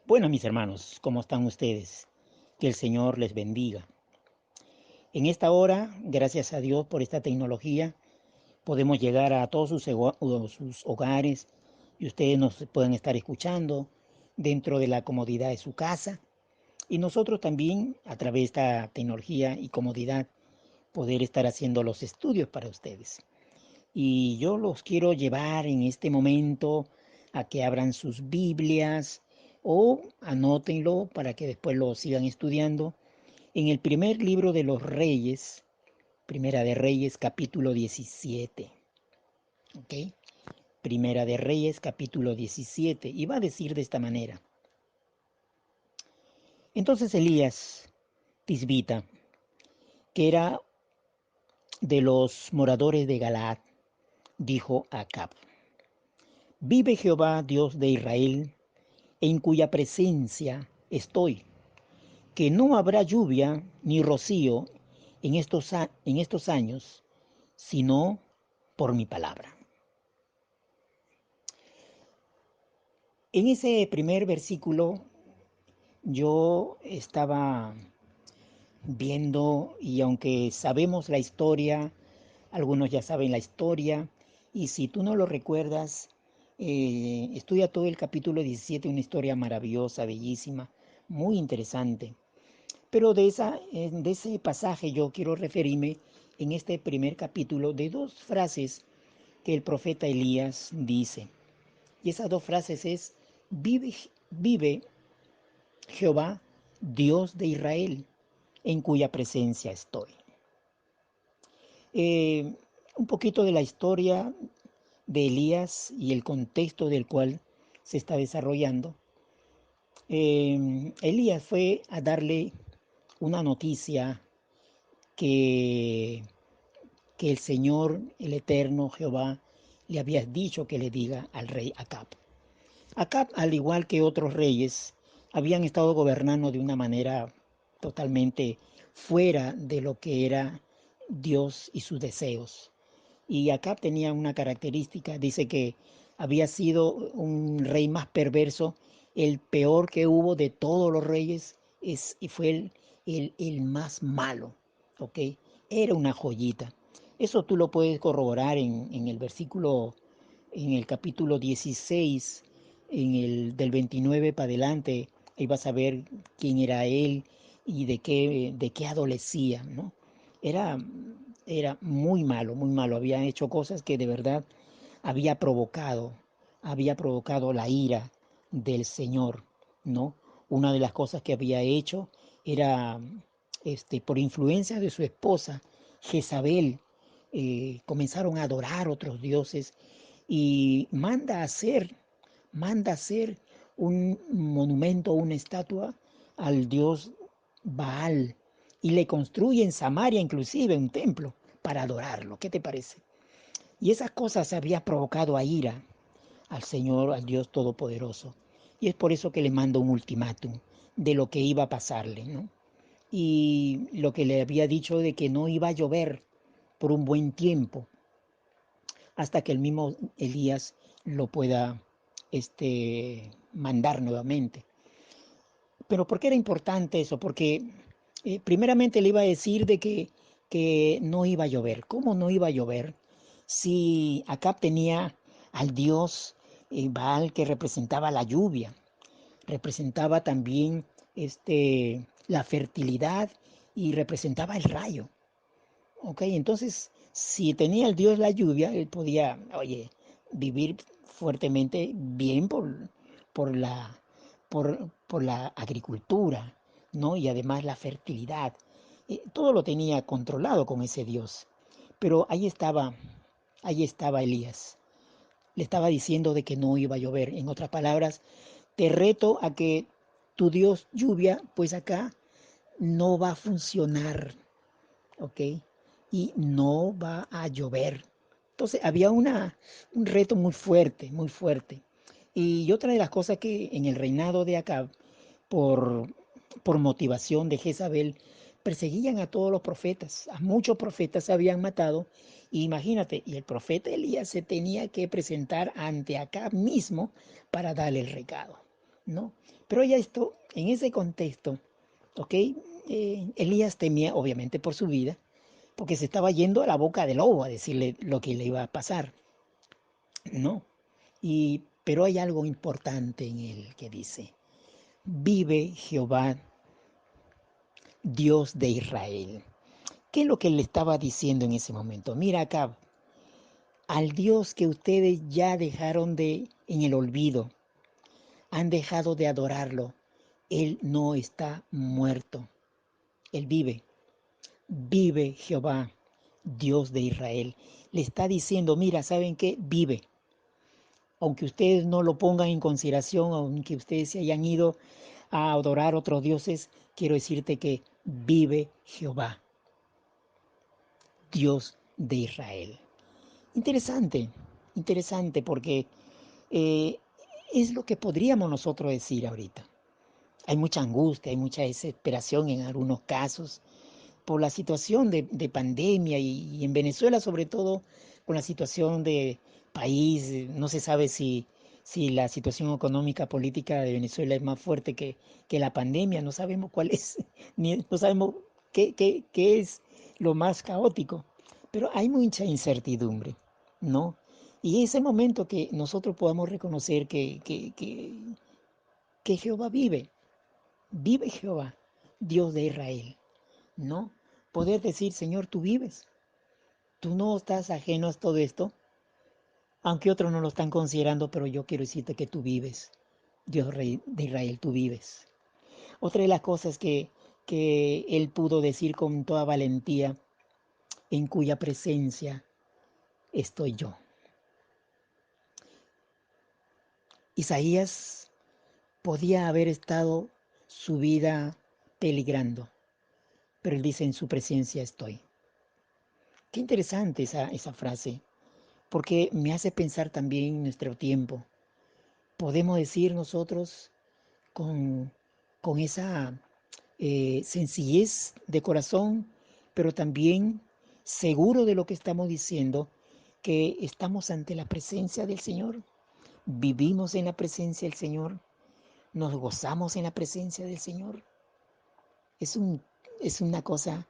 Bueno, mis hermanos, ¿cómo están ustedes? Que el Señor les bendiga. En esta hora, gracias a Dios por esta tecnología, podemos llegar a todos sus hogares y ustedes nos pueden estar escuchando dentro de la comodidad de su casa y nosotros también, a través de esta tecnología y comodidad, poder estar haciendo los estudios para ustedes. Y yo los quiero llevar en este momento a que abran sus Biblias o anótenlo para que después lo sigan estudiando en el primer libro de los Reyes, Primera de Reyes, capítulo 17. ¿Ok? Primera de Reyes, capítulo 17. Y va a decir de esta manera. Entonces Elías, tisbita, que era de los moradores de Galaad, dijo a Acab: Vive Jehová, Dios de Israel, en cuya presencia estoy, que no habrá lluvia ni rocío en estos años, sino por mi palabra. En ese primer versículo yo estaba viendo, y aunque sabemos la historia, algunos ya saben la historia, y si tú no lo recuerdas, estudia todo el capítulo 17, una historia maravillosa, bellísima, muy interesante. Pero de ese pasaje yo quiero referirme en este primer capítulo de dos frases que el profeta Elías dice. Y esas dos frases es: vive, vive Jehová, Dios de Israel, en cuya presencia estoy. Eh, un poquito de la historia de Elías y el contexto del cual se está desarrollando. Elías fue a darle una noticia que, que el Señor, el Eterno Jehová, le había dicho que le diga al rey Acab. Acab, al igual que otros reyes, habían estado gobernando de una manera totalmente fuera de lo que era Dios y sus deseos. Y Acab tenía una característica, dice que había sido un rey más perverso, el peor que hubo de todos los reyes, y fue el más malo, ¿ok? Era una joyita. Eso tú lo puedes corroborar en el versículo, en el capítulo 16, del 29 para adelante. Ahí vas a ver quién era él y de qué adolecía, ¿no? Era, era muy malo, muy malo. Había hecho cosas que de verdad había provocado, había provocado la ira del Señor, ¿no? Una de las cosas que había hecho era, por influencia de su esposa, Jezabel, comenzaron a adorar otros dioses y manda a hacer un monumento, una estatua al dios Baal, y le construye en Samaria inclusive un templo para adorarlo. ¿Qué te parece? Y esas cosas había provocado a ira al Señor, al Dios Todopoderoso. Y es por eso que le manda un ultimátum de lo que iba a pasarle, ¿no? Y lo que le había dicho de que no iba a llover por un buen tiempo hasta que el mismo Elías lo pueda mandar nuevamente. Pero ¿por qué era importante eso? Porque primeramente le iba a decir que no iba a llover. ¿Cómo no iba a llover? Si Acab tenía al dios Baal, que representaba la lluvia, representaba también la fertilidad y representaba el rayo. ¿Ok? Entonces, si tenía el dios la lluvia, él podía, oye, vivir fuertemente bien por por la agricultura, ¿no? Y además la fertilidad. Todo lo tenía controlado con ese dios. Pero ahí estaba Elías. Le estaba diciendo de que no iba a llover. En otras palabras, te reto a que tu Dios lluvia, pues acá no va a funcionar, ¿ok? Y no va a llover. Entonces había un reto muy fuerte, muy fuerte. Y otra de las cosas que en el reinado de Acab, por, por motivación de Jezabel, perseguían a todos los profetas. A muchos profetas se habían matado. Y imagínate, y el profeta Elías se tenía que presentar ante Acab mismo para darle el recado. ¿no? Pero ya esto, en ese contexto, ¿ok? Elías temía, obviamente, por su vida, porque se estaba yendo a la boca del lobo a decirle lo que le iba a pasar, ¿no? Pero hay algo importante en él que dice, vive Jehová, Dios de Israel. ¿Qué es lo que le estaba diciendo en ese momento? Mira acá, al Dios que ustedes ya dejaron en el olvido, han dejado de adorarlo, Él no está muerto, Él vive. Vive Jehová, Dios de Israel. Le está diciendo, mira, ¿saben qué? Vive. Aunque ustedes no lo pongan en consideración, aunque ustedes se hayan ido a adorar otros dioses, quiero decirte que vive Jehová, Dios de Israel. Interesante, interesante porque eh, es lo que podríamos nosotros decir ahorita. Hay mucha angustia, hay mucha desesperación en algunos casos por la situación de pandemia y en Venezuela sobre todo con la situación de país. No se sabe si la situación económica política de Venezuela es más fuerte que la pandemia. No sabemos cuál es, ni, no sabemos qué es lo más caótico, pero hay mucha incertidumbre, ¿no? Y ese momento que nosotros podamos reconocer que Jehová vive, vive Jehová, Dios de Israel, ¿no? Poder decir, Señor, tú vives, tú no estás ajeno a todo esto, aunque otros no lo están considerando, pero yo quiero decirte que tú vives, Dios Rey de Israel, tú vives. Otra de las cosas que él pudo decir con toda valentía, en cuya presencia estoy yo. Isaías podía haber estado su vida peligrando, pero él dice, en su presencia estoy. Qué interesante esa frase, porque me hace pensar también en nuestro tiempo. Podemos decir nosotros con, con esa sencillez de corazón, pero también seguro de lo que estamos diciendo, que estamos ante la presencia del Señor, vivimos en la presencia del Señor, nos gozamos en la presencia del Señor. Es un, es una cosa,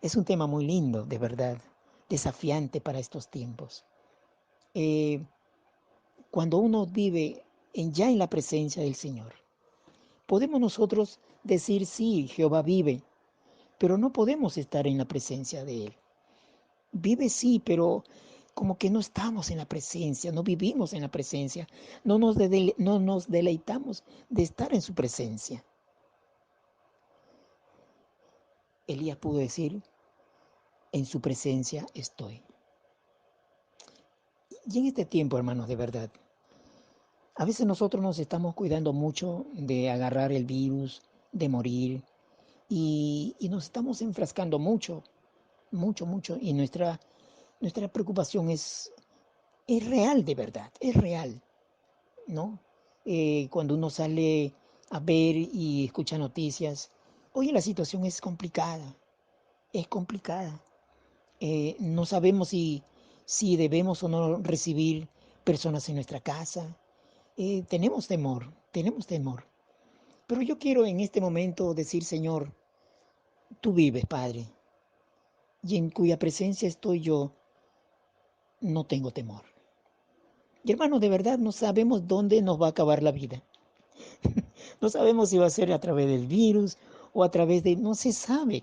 es un tema muy lindo, de verdad, desafiante para estos tiempos. Eh, Cuando uno vive ya en la presencia del Señor, podemos nosotros decir, sí, Jehová vive, pero no podemos estar en la presencia de Él. Vive sí, pero como que no estamos en la presencia, no vivimos en la presencia, no nos deleitamos de estar en su presencia. Elías pudo decir, en su presencia estoy. Y en este tiempo, hermanos, de verdad, a veces nosotros nos estamos cuidando mucho de agarrar el virus, de morir, y nos estamos enfrascando mucho, mucho, mucho, y nuestra preocupación es real, de verdad, es real, ¿no? Cuando uno sale a ver y escucha noticias, oye, la situación es complicada, es complicada. No sabemos si debemos o no recibir personas en nuestra casa. Tenemos temor, tenemos temor. Pero yo quiero en este momento decir, Señor, tú vives, Padre, y en cuya presencia estoy yo, no tengo temor. Y hermanos, de verdad no sabemos dónde nos va a acabar la vida. No sabemos si va a ser a través del virus o a través de... No se sabe.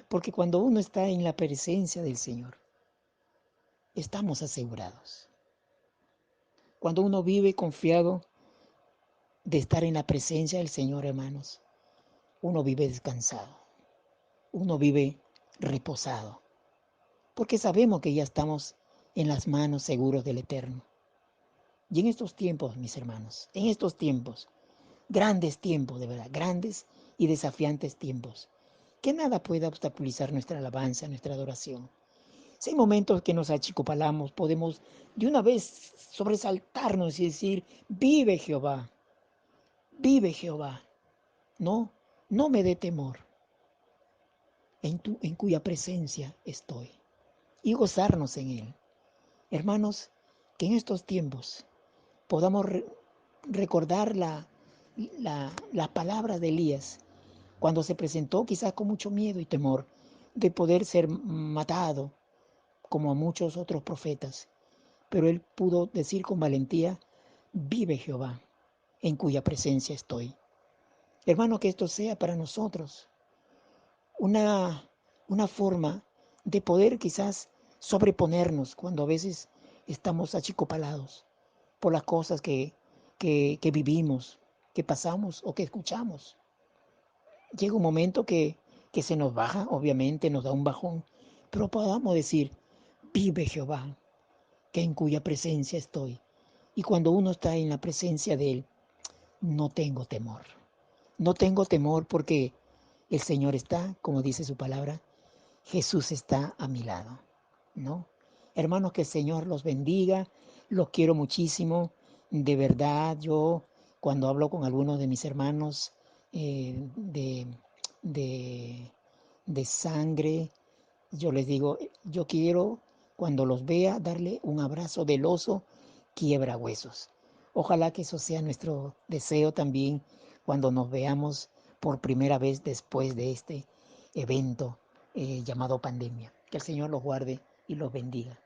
Porque cuando uno está en la presencia del Señor, estamos asegurados. Cuando uno vive confiado de estar en la presencia del Señor, hermanos, uno vive descansado. Uno vive reposado. Porque sabemos que ya estamos en las manos seguros del Eterno. Y en estos tiempos, mis hermanos, en estos tiempos, grandes tiempos, de verdad, grandes y desafiantes tiempos, que nada pueda obstaculizar nuestra alabanza, nuestra adoración. Si hay momentos que nos achicopalamos, podemos de una vez sobresaltarnos y decir, vive Jehová, no, no me dé temor, en cuya presencia estoy, y gozarnos en él. Hermanos, que en estos tiempos podamos recordar las palabras de Elías cuando se presentó quizás con mucho miedo y temor de poder ser matado como a muchos otros profetas, pero él pudo decir con valentía: vive Jehová, en cuya presencia estoy. Hermano, que esto sea para nosotros una, una forma de poder quizás sobreponernos cuando a veces estamos achicopalados por las cosas que vivimos, que pasamos o que escuchamos. Llega un momento que se nos baja, obviamente nos da un bajón, pero podamos decir: vive Jehová, que en cuya presencia estoy. Y cuando uno está en la presencia de Él, no tengo temor. No tengo temor porque el Señor está, como dice su palabra, Jesús está a mi lado, ¿no? Hermanos, que el Señor los bendiga, los quiero muchísimo. De verdad, yo cuando hablo con algunos de mis hermanos de, de, de sangre, yo les digo: yo quiero, cuando los vea, darle un abrazo del oso quiebra huesos. Ojalá que eso sea nuestro deseo también cuando nos veamos por primera vez después de este evento llamado pandemia. Que el Señor los guarde y los bendiga.